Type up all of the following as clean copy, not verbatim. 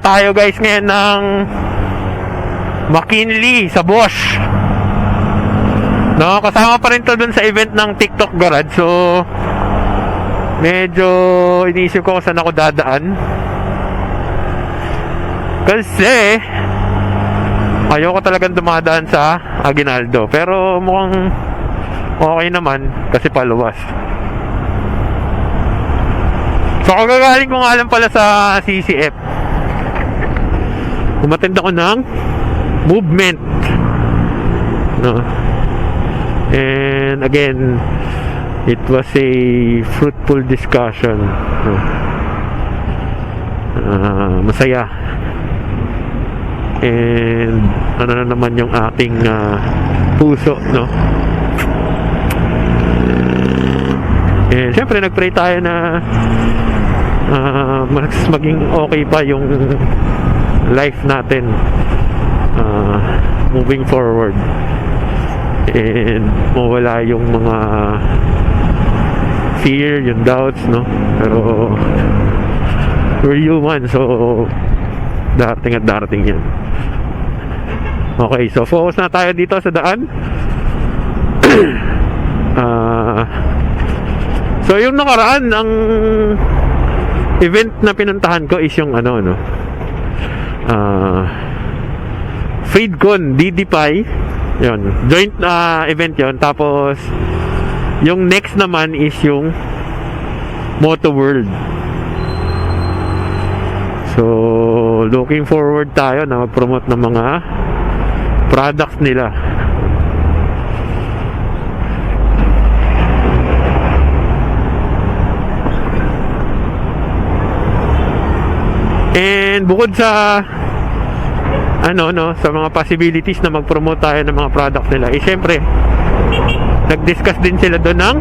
tayo guys ngayon ng McKinley sa Bosch. No, kasama pa rin to dun sa event ng TikTok Garage. So medyo iniisip ko kung saan ako dadaan. Kasi ayoko talagang dumadaan sa Aguinaldo. Pero mukhang okay naman kasi paluwas. So kagagaling ko nga lang pala sa CCF. Umattend ako ng movement, no? And again, it was a fruitful discussion, no? Masaya. And ano na naman yung ating puso, no? And syempre nagpray tayo na mas maging okay pa yung life natin moving forward, and mawala yung mga fear, yung doubts, no? Pero we're human, so darating at darating yan. Okay, so focus na tayo dito sa daan. So yung nakaraan, ang event na pinuntahan ko is yung ano, no? Freedcon DD5, yun, joint event yun. Tapos yung next naman is yung Moto World. So looking forward tayo na mag-promote ng mga products nila. And bukod sa ano, no, sa mga possibilities na mag-promote tayo ng mga products nila, eh syempre nag-discuss din sila doon ng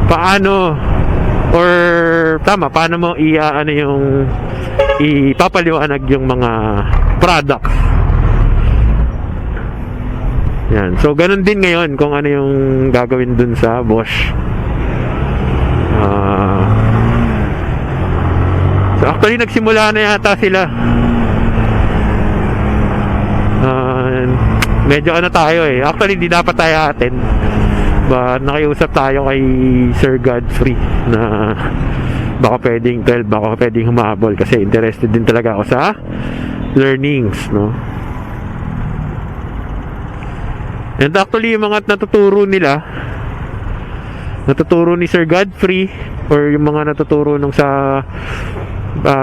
paano, or paano mo ano yung ipapaliwanag yung mga products. Yan. So ganun din ngayon kung ano yung gagawin dun sa Bosch. So actually nagsimula na yata sila. Medyo ano tayo eh. Actually di dapat tayo attend. But nakiusap tayo kay Sir Godfrey na baka pwedeng 12, baka pwedeng humabol kasi interested din talaga ako sa learnings, no? And actually yung mga natuturo ni Sir Godfrey, or yung mga natuturo nung sa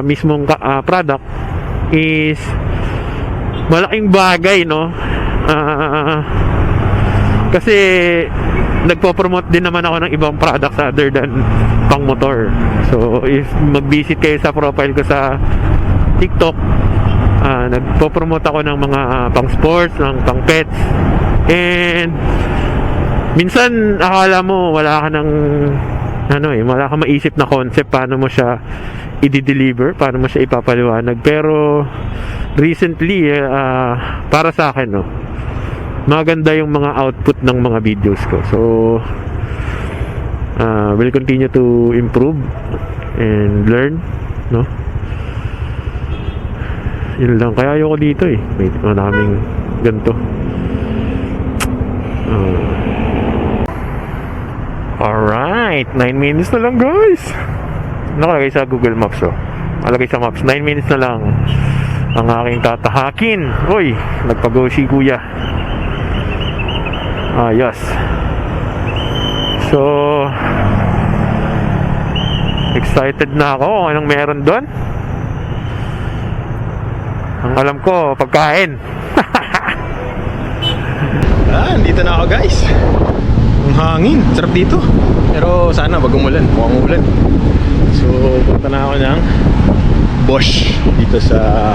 mismong product, is malaking bagay, no? Kasi nagpo-promote din naman ako ng ibang products other than pang motor. So if mag-visit kayo sa profile ko sa TikTok, nagpo-promote ako ng mga pang sports, ng pang pets. And minsan akala mo wala ka ng wala ka maisip na concept paano mo siya i-deliver, paano mo siya ipapaliwanag. Pero recently para sa akin, no, maganda yung mga output ng mga videos ko. So will continue to improve and learn, no? Yun lang, kaya ayoko dito eh, may maraming ganito. Alright, 9 minutes na lang guys. Nakalagay sa Google Maps, oh. Nakalagay sa Maps, 9 minutes na lang ang aking tatahakin. Uy, nagpag-go si kuya. Yes. So excited na ako kung anong meron doon. Ang alam ko, pagkain. Dito na ako guys. Ang hangin, sarap dito. Pero sana wag umulan, mukhang umulan. So punta na ako ng Bosch dito sa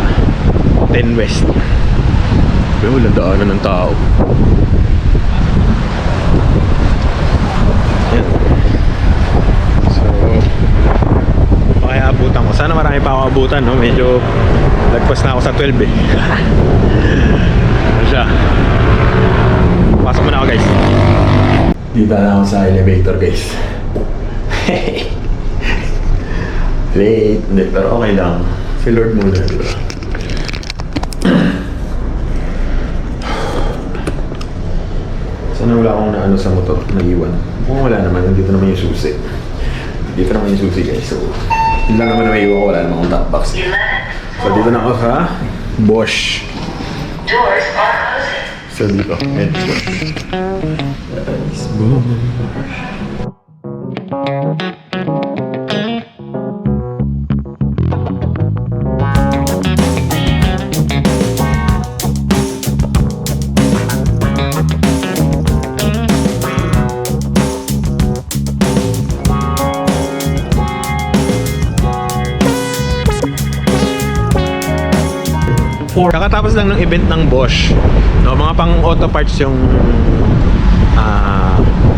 10 West. Pero wala daanan ng tao. Yan. So pakaiabutan ko. Sana marami pa ako abutan, no? Medyo lagpas na ako sa 12 eh. Ano siya? Pasok mo na ako guys. Dito na ako sa elevator guys. Late. Hindi, pero okay lang. Si Lord muna, di ba? Sana wala akong naano sa motor, naiwan. Kung wala naman, nandito naman yung susi. Dito naman yung susi guys. So, yun lang naman na maiwan ko, wala naman akong top box. So, dito na ako sa Bosch. Doors are closing. So, dito. Let's go. Let's go. Kakatapos lang ng event ng Bosch. No, mga pang auto parts yung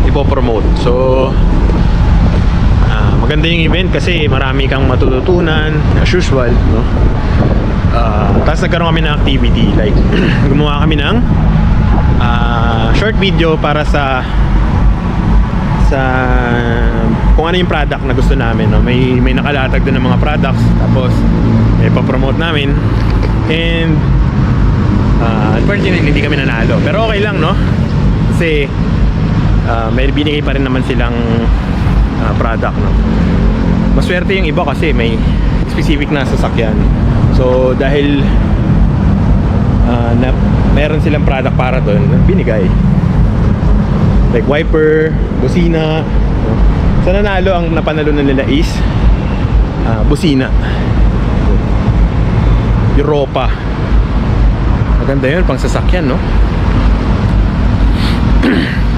ipopromote. So, maganda yung event kasi marami kang matututunan as usual, no? Tapos nagkaroon kami ng activity like gumawa kami ng short video para sa kung ano yung product na gusto namin, no? May nakalatag doon ng mga products, tapos ipopromote namin. And unfortunately hindi kami nanalo, pero okay lang, no? Kasi may binigay pa rin naman silang product, no? Maswerte yung iba kasi may specific na sasakyan. So dahil meron silang product para doon, binigay like wiper, busina, no? Sa nanalo, ang napanalo na nila is busina Europa. Maganda yun, pang sasakyan, no?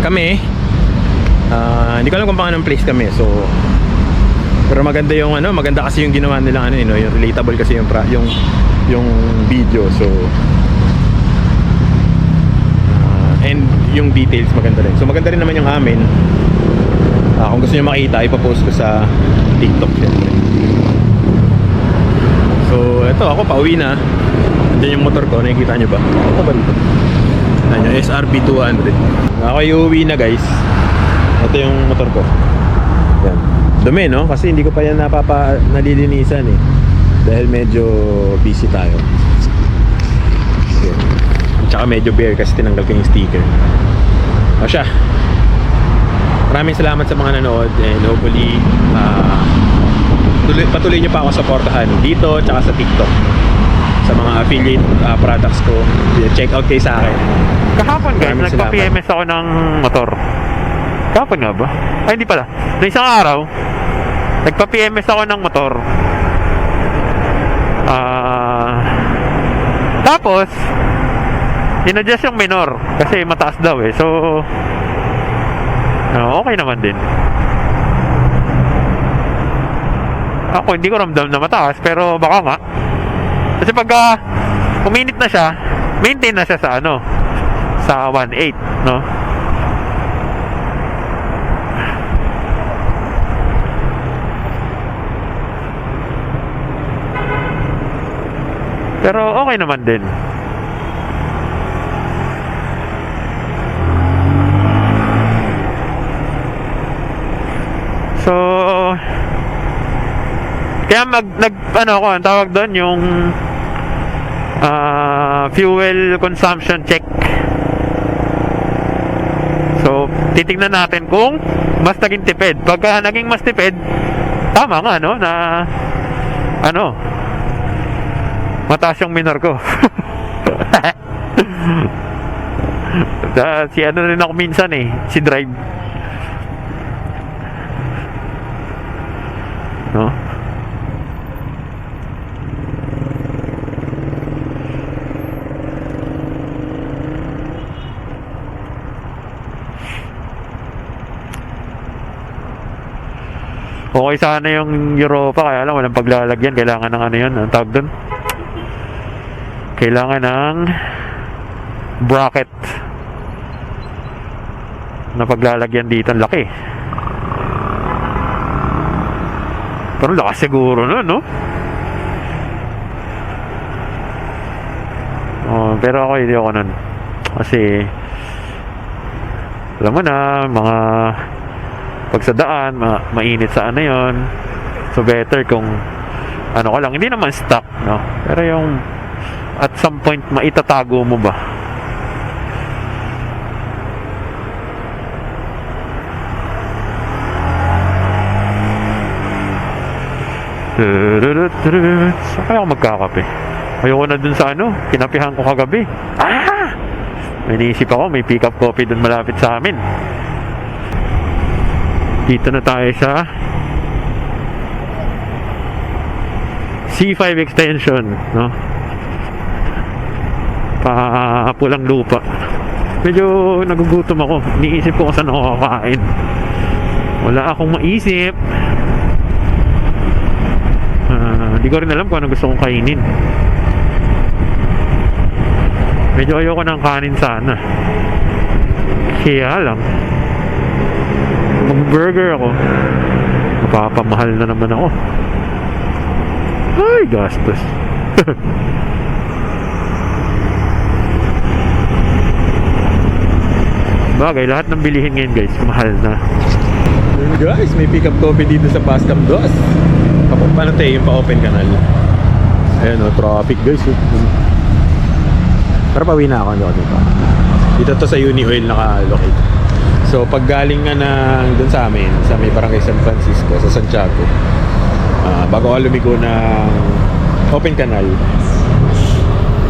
Kami hindi ko alam kung paano ng place kami, so pero maganda yung maganda kasi yung ginawa nila yung relatable kasi yung video, so and yung details maganda rin. So maganda rin naman yung amin. Kung gusto niyo makita, ipopost ko sa TikTok syempre. So, ito ako, pauwi na. Andiyan yung motor ko, nakikita nyo ba? Ito ba dito? Ayan yung SRB 200. Ako uuwi na guys. Ito yung motor ko. Yan. Dumi, no? Kasi hindi ko pa yan nalilinisan eh. Dahil medyo busy tayo. Yan. Tsaka medyo bare kasi tinanggal ko yung sticker. O siya. Maraming salamat sa mga nanood and hopefully patuloy nyo pa ako supportahan dito tsaka sa TikTok sa mga affiliate products ko. Check out kayo sa akin. Kahapon guys, nagpa-PMS ako ng motor. Kahapon nga ba? Ay, hindi pala. Noong isang araw, nagpa-PMS ako ng motor. Tapos, in-adjust yung minor kasi mataas daw eh. So, okay naman din. Ako hindi ko ramdam na mataas, pero baka nga. Kasi pagka uminit na siya, maintain na siya sa sa 1.8, no? Pero okay naman din. So, kaya ako, ang tawag doon yung fuel consumption check. So, titignan natin kung mas naging tipid. Pagka naging mas tipid, tama nga, no? Na mataas yung minor ko. Si rin ako minsan eh, si drive. No? Okay sana yung Europa, kaya lang walang paglalagyan. Kailangan ng ang tawag doon? Kailangan ng bracket na paglalagyan dito. Ang laki. Pero lakas siguro nun, no? Pero ako hindi ako nun. Kasi alam mo na, mga pag sa daan, mainit sa yon. So better kung ano ka lang, hindi naman stock, no? Pero yung at some point maitatago mo ba? Saan kaya ako magkakape? Ayoko na dun sa ano, kinapihan ko kagabi. May naisip ako, may pick up coffee dun malapit sa amin. Dito na tayo sa C5 extension, no? Pulang lupa. Medyo nagugutom ako. Niisip ko kung saan ako kakain. Wala akong maisip. Hindi ko rin alam kung ano gusto kong kainin. Medyo ayoko ng kanin sana. Kaya lang, mag-burger ako, mapapamahal na naman ako. Ay, gastos. Bagay, lahat ng bilihin ngayon guys, mahal na. Yun guys, may pick up coffee dito sa Pascam 2. Paano tayo yung pa-open canal? Ayan o, traffic guys. Pero pauwi na ako dito. Dito to sa Uni Oil naka-locate. So pag galing nga ng dun sa amin, sa may barangay San Francisco, sa Santiago, bago ka lumigo ng open canal,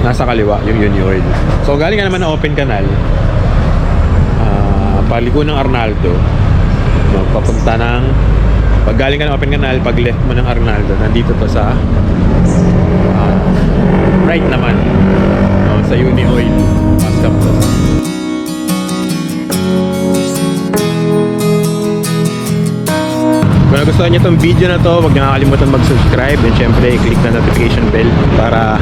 nasa kaliwa yung Uni Oil. So galing nga naman ng open canal, paligo ng Arnaldo, papunta ng, pag galing ka ng open canal, pag left mo ng Arnaldo, nandito to sa right naman, sa Uni Oil Pascam. Kung nagustuhan nyo itong video na to, huwag nyo kakalimutan mag-subscribe and syempre click na notification bell para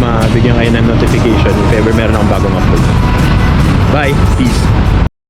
mabigyan kayo ng notification if ever meron akong bagong upload. Bye! Peace!